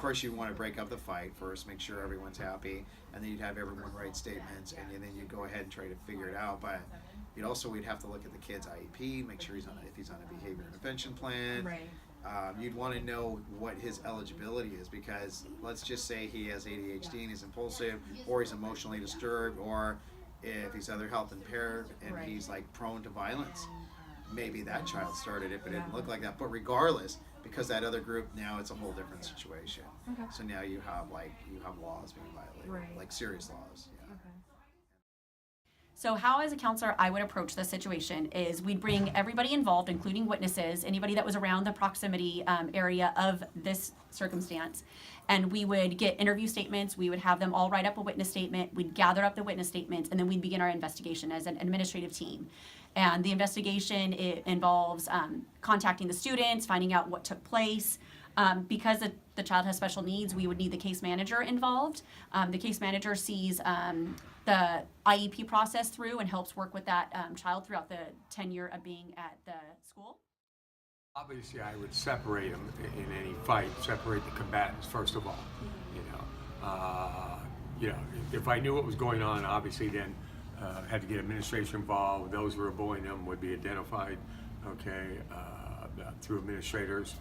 course you want to break up the fight first, make sure everyone's happy, and then you'd have everyone write statements, and then you'd go ahead and try to figure it out. But we'd have to look at the kid's IEP, make sure if he's on a behavior intervention plan. Right. You'd want to know what his eligibility is, because let's just say he has ADHD and he's impulsive, or he's emotionally disturbed, or if he's other health impaired and he's like prone to violence. Maybe that child started it, but it didn't look like that. But regardless, because that other group, now it's a whole different situation. Okay. So now you have laws being violated, like serious laws. Yeah. Okay. So how, as a counselor, I would approach this situation is we'd bring everybody involved, including witnesses, anybody that was around the proximity area of this circumstance, and we would get interview statements. We would have them all write up a witness statement. We'd gather up the witness statements, and then we'd begin our investigation as an administrative team. And the investigation, it involves contacting the students, finding out what took place. Because the child has special needs, we would need the case manager involved. The case manager sees the IEP process through and helps work with that child throughout the tenure of being at the school. Obviously, I would separate them in any fight, separate the combatants first of all. If I knew what was going on, obviously then had to get administration involved. Those who were bullying them would be identified, through administrators,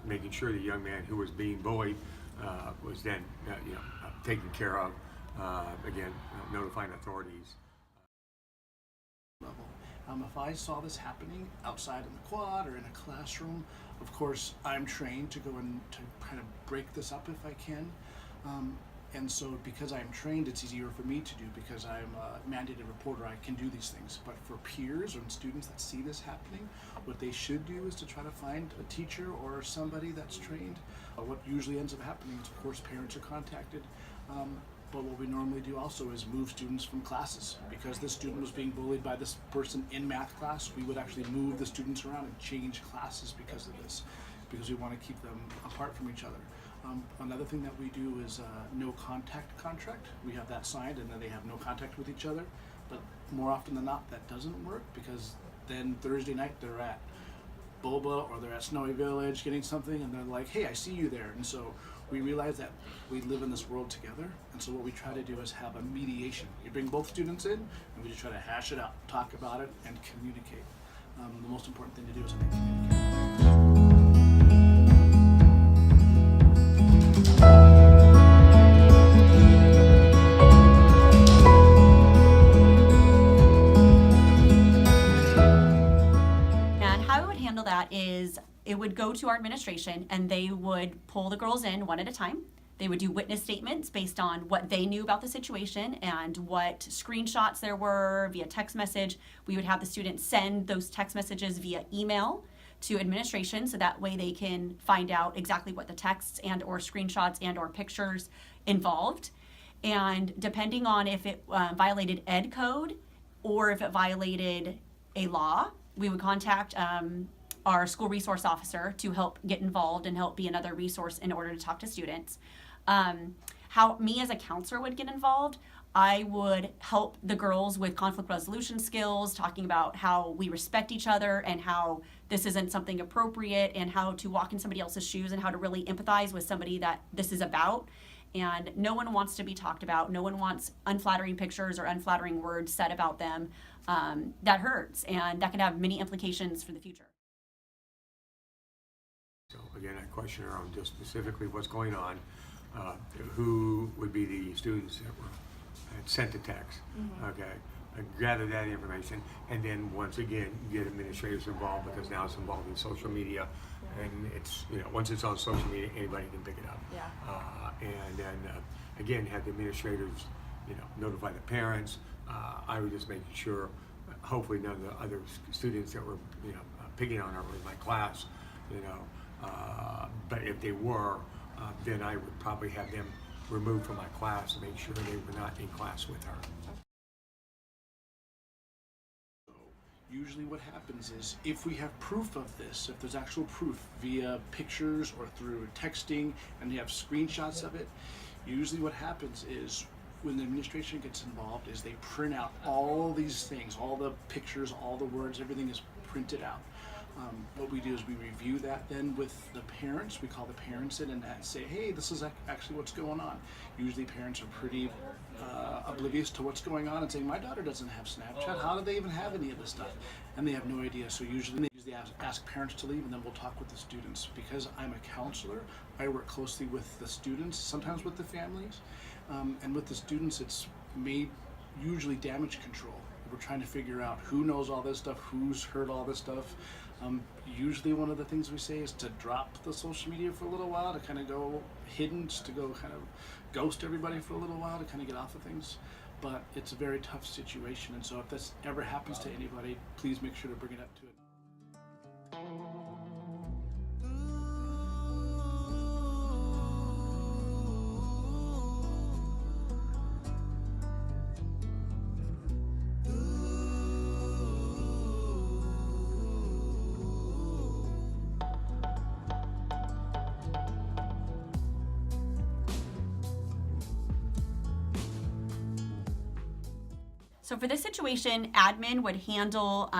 making sure the young man who was being bullied was then, taken care of. Again, notifying authorities. If I saw this happening outside in the quad or in a classroom, of course, I'm trained to go and to kind of break this up if I can. And so because I'm trained, it's easier for me to do because I'm a mandated reporter. I can do these things. But for peers and students that see this happening, what they should do is to try to find a teacher or somebody that's trained. What usually ends up happening is, of course, parents are contacted. But what we normally do also is move students from classes. Because this student was being bullied by this person in math class, we would actually move the students around and change classes because of this, because we want to keep them apart from each other. Another thing that we do is no contact contract. We have that signed and then they have no contact with each other. But more often than not, that doesn't work because then Thursday night they're at Boba or they're at Snowy Village getting something and they're like, hey, I see you there. And so we realize that we live in this world together. And so what we try to do is have a mediation. You bring both students in and we just try to hash it out, talk about it, and communicate. The most important thing to do is, I think, communicate. Is it would go to our administration and they would pull the girls in one at a time. They would do witness statements based on what they knew about the situation and what screenshots there were via text message. We would have the students send those text messages via email to administration so that way they can find out exactly what the texts and or screenshots and or pictures involved. And depending on if it violated ed code or if it violated a law, we would contact our school resource officer to help get involved and help be another resource in order to talk to students. How me as a counselor would get involved, I would help the girls with conflict resolution skills, talking about how we respect each other and how this isn't something appropriate and how to walk in somebody else's shoes and how to really empathize with somebody that this is about. And no one wants to be talked about. No one wants unflattering pictures or unflattering words said about them. That hurts and that can have many implications for the future. So again, I question her on just specifically what's going on. Who would be the students that had sent the text? Okay, gather that information, and then once again get administrators involved because now it's involved in social media, and it's once it's on social media, anybody can pick it up. And then again have the administrators notify the parents. I was just making sure, hopefully none of the other students that were picking on her in my class, but if they were, then I would probably have them removed from my class to make sure they were not in class with her. Usually what happens is if we have proof of this, if there's actual proof via pictures or through texting and you have screenshots of it, usually what happens is when the administration gets involved is they print out all these things, all the pictures, all the words, everything is printed out. What we do is we review that then with the parents. We call the parents in and say, hey, this is actually what's going on. Usually parents are pretty oblivious to what's going on and saying, my daughter doesn't have Snapchat. How do they even have any of this stuff? And they have no idea. So usually they ask parents to leave, and then we'll talk with the students. Because I'm a counselor, I work closely with the students, sometimes with the families. And with the students, it's made usually damage control. We're trying to figure out who knows all this stuff, who's heard all this stuff. Usually one of the things we say is to drop the social media for a little while, to kind of go hidden, just to go kind of ghost everybody for a little while, to kind of get off of things. But it's a very tough situation, and so if this ever happens to anybody, please make sure to bring it up to it. So for this situation, admin would handle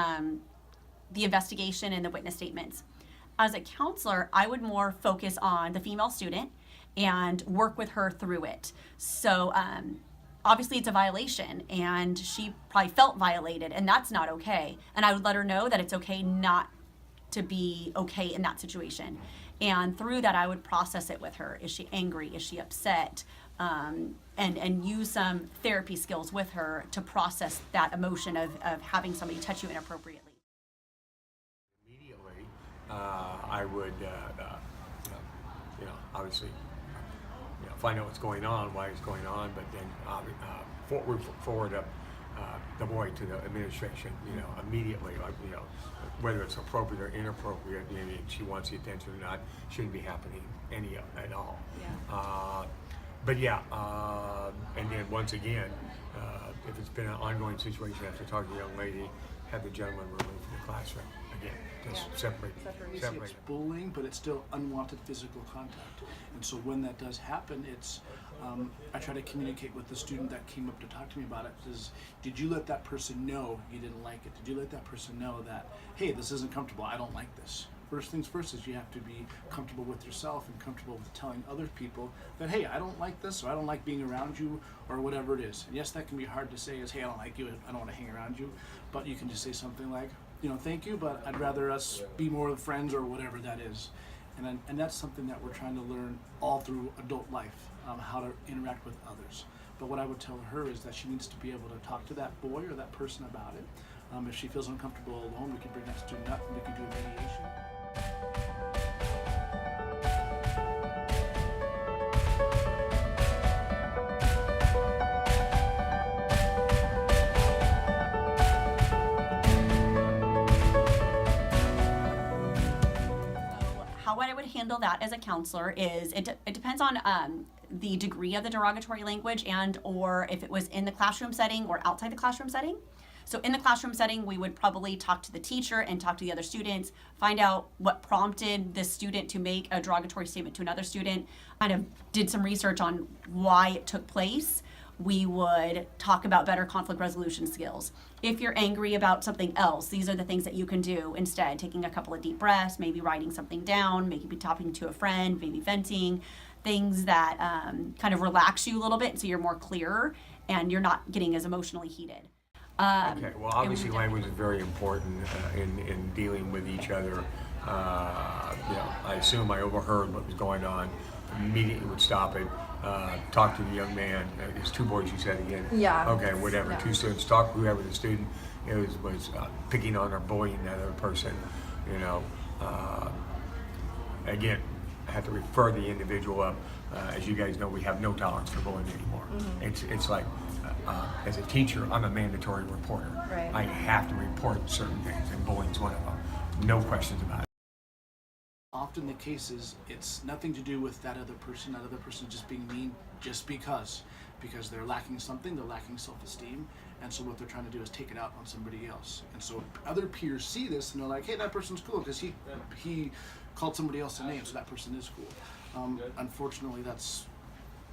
the investigation and the witness statements. As a counselor, I would more focus on the female student and work with her through it. So obviously it's a violation, and she probably felt violated, and that's not okay. And I would let her know that it's okay not to be okay in that situation. And through that, I would process it with her. Is she angry? Is she upset? And use some therapy skills with her to process that emotion of having somebody touch you inappropriately. Immediately, I would, obviously, find out what's going on, why it's going on, but then forward up the boy to the administration, immediately, whether it's appropriate or inappropriate, she wants the attention or not, shouldn't be happening any of it at all. Yeah. And then once again, if it's been an ongoing situation, I have to talk to the young lady, have the gentleman removed from the classroom again, just separate. It's bullying, but it's still unwanted physical contact. And so when that does happen, it's I try to communicate with the student that came up to talk to me about it. Did you let that person know you didn't like it? Did you let that person know that, hey, this isn't comfortable, I don't like this? First things first is you have to be comfortable with yourself and comfortable with telling other people that, hey, I don't like this, or I don't like being around you, or whatever it is. And yes, that can be hard to say, is, hey, I don't like you, I don't want to hang around you. But you can just say something like, thank you, but I'd rather us be more friends, or whatever that is. And that's something that we're trying to learn all through adult life, how to interact with others. But what I would tell her is that she needs to be able to talk to that boy or that person about it. If she feels uncomfortable alone, we can bring that student up and we can do a mediation. How I would handle that as a counselor is it depends on the degree of the derogatory language and or if it was in the classroom setting or outside the classroom setting. So in the classroom setting, we would probably talk to the teacher and talk to the other students, find out what prompted this student to make a derogatory statement to another student, kind of did some research on why it took place. We would talk about better conflict resolution skills. If you're angry about something else, these are the things that you can do instead. Taking a couple of deep breaths, maybe writing something down, maybe talking to a friend, maybe venting, things that kind of relax you a little bit so you're more clearer and you're not getting as emotionally heated. Okay, well, obviously language is very important in dealing with each other. I assume I overheard what was going on, immediately would stop it, talk to the young man. It's two boys, you said again? Yeah. Okay, whatever, Yeah. two students, talk to whoever the student was picking on or bullying that other person, Again, I have to refer the individual up. As you guys know, we have no tolerance for bullying anymore. Mm-hmm. It's like, as a teacher, I'm a mandatory reporter. Right. I have to report certain things, and bullying's one of them. No questions about it. Often the case is it's nothing to do with that other person just being mean just because they're lacking something, they're lacking self-esteem, and so what they're trying to do is take it out on somebody else. And so other peers see this and they're like, hey, that person's cool because he called somebody else a name, so that person is cool. Unfortunately,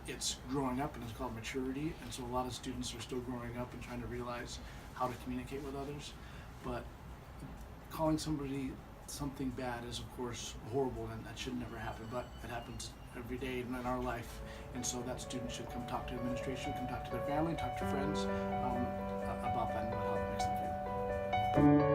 it's growing up, and it's called maturity, and so a lot of students are still growing up and trying to realize how to communicate with others. But calling somebody something bad is of course horrible and that should never happen, but it happens every day in our life, and so that student should come talk to administration, come talk to their family, talk to friends about that and how it makes them feel.